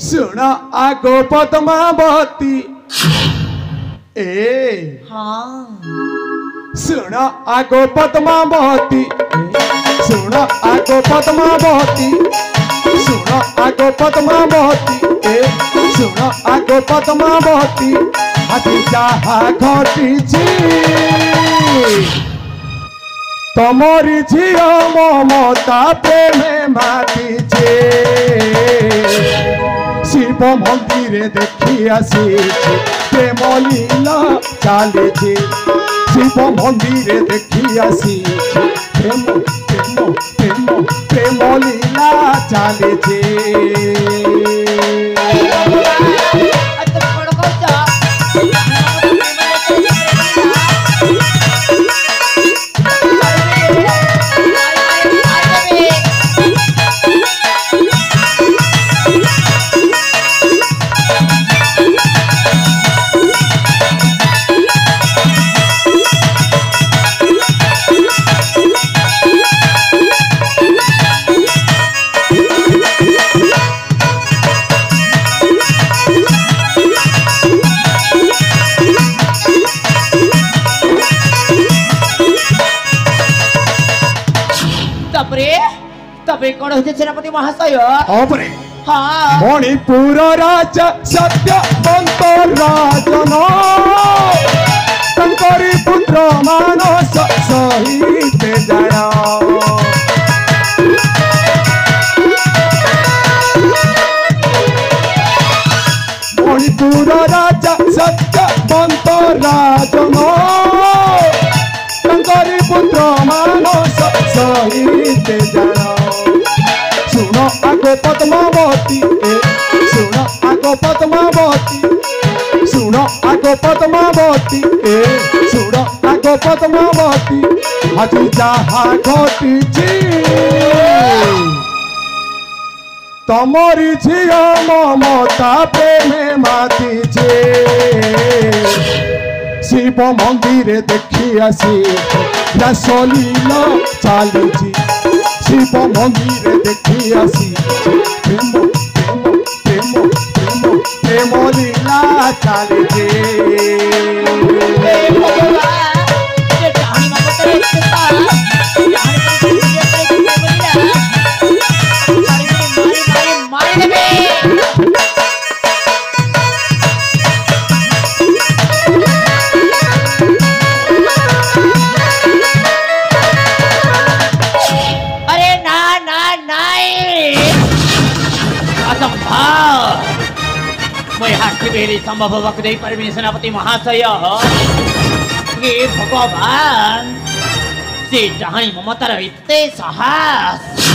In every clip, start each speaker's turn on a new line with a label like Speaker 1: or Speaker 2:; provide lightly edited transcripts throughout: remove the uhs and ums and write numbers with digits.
Speaker 1: सुन आगो पद्मावती ए
Speaker 2: हाँ
Speaker 1: सुन आगो पद्मावती सुन आगो पद्मावती सुन आगो पद्मावती ए सुन आगो पद्मावती आदि जहा घटी तमरी झियो ममता प्रेमे माती शिव मंदिर देखी आसी प्रेम लीला चली शिव मंदिर देखी आसी प्रेम प्रेम प्रेम प्रेम लीला चली
Speaker 2: कौन होते सेनापति महाशय
Speaker 1: हाँ मणिपुर राजा सत्यवंत राजन तंकरी पुत्र मानस सहित जय मणिपुर राजा सत्यवंत राजन तंकरी पुत्र मानस सहित जय सुन आगो पद्मावती सुन आगो पद्मावती सुन आगो पद्मावती सुन आगो पद्मावती आज जहा घटी तमरी झियो ममता प्रेमे माती शिव मंदिर देखी आसी रसलीला चली शिव मंदिर देखी आसी प्रेम प्रेम प्रेम प्रेम प्रेम लीला चली
Speaker 2: संभव वक्दे परमेश्वर सेनापति महाशय हे भगवान से जहाँ ममतार एते साहस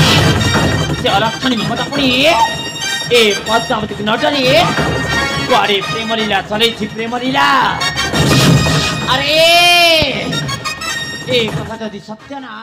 Speaker 2: से अलक्षणी ममता पुणी ए पद्मावती न डरी कुआरे प्रेम लीला चले प्रेम लीला अरे ए कथा जदि सत्य ना